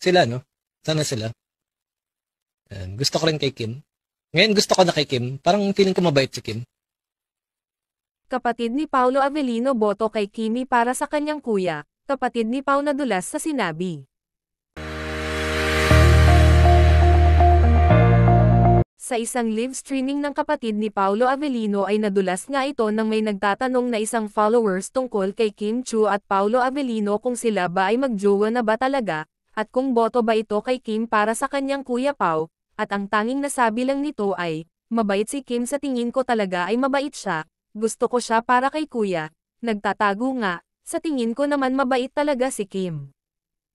Sila, no? Sana sila. Gusto ko rin kay Kim. Ngayon gusto ko na kay Kim. Parang feeling ko mabait si Kim. Kapatid ni Paulo Avellino boto kay Kimi para sa kanyang kuya. Kapatid ni Pau nadulas sa sinabi. Sa isang live streaming ng kapatid ni Paulo Avellino ay nadulas nga ito nang may nagtatanong na isang followers tungkol kay Kim Chu at Paulo Avellino kung sila ba ay magjowa na ba talaga, at kung boto ba ito kay Kim para sa kanyang kuya Pau, at ang tanging nasabi lang nito ay, mabait si Kim, sa tingin ko talaga ay mabait siya, gusto ko siya para kay kuya, nagtatago nga, sa tingin ko naman mabait talaga si Kim.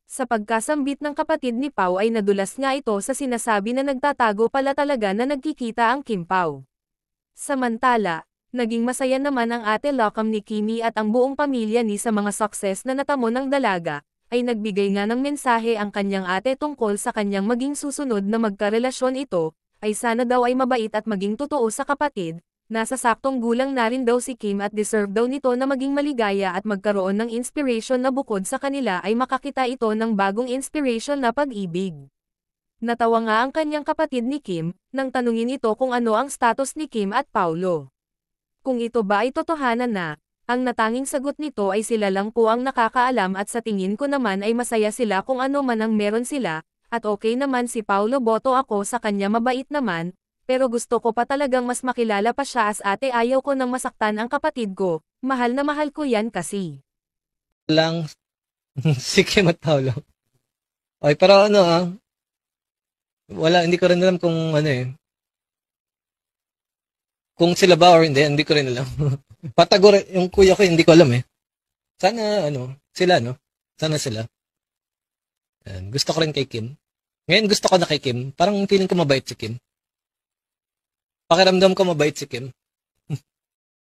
Sa pagkasambit ng kapatid ni Pau ay nadulas nga ito sa sinasabi na nagtatago pala talaga na nagkikita ang Kim Pau. Samantala, naging masaya naman ang ate Lokam ni Kimi at ang buong pamilya ni sa mga success na natamo ng dalaga, ay nagbigay nga ng mensahe ang kanyang ate tungkol sa kanyang maging susunod na magkarelasyon. Ito, ay sana daw ay mabait at maging totoo sa kapatid. Nasa saktong gulang na rin daw si Kim at deserve daw nito na maging maligaya at magkaroon ng inspiration na bukod sa kanila ay makakita ito ng bagong inspiration na pag-ibig. Natawa nga ang kanyang kapatid ni Kim, nang tanungin ito kung ano ang status ni Kim at Paulo. Kung ito ba ay totohanan na, ang natanging sagot nito ay sila lang po ang nakakaalam at sa tingin ko naman ay masaya sila kung ano man ang meron sila, at okay naman si Paulo, boto ako sa kanya, mabait naman. Pero gusto ko pa talagang mas makilala pa siya as ate, ayaw ko nang masaktan ang kapatid ko, mahal na mahal ko yan kasi. Lang, si Kim at Paolo. Okay, pero wala, hindi ko rin alam kung kung sila ba or hindi ko rin alam. Patagor, yung kuya ko, hindi ko alam eh. Sana, sila, no? Sana sila. Gusto ko rin kay Kim. Ngayon gusto ko na kay Kim. Parang feeling ko mabait si Kim. Pakiramdam ko mabait si Kim.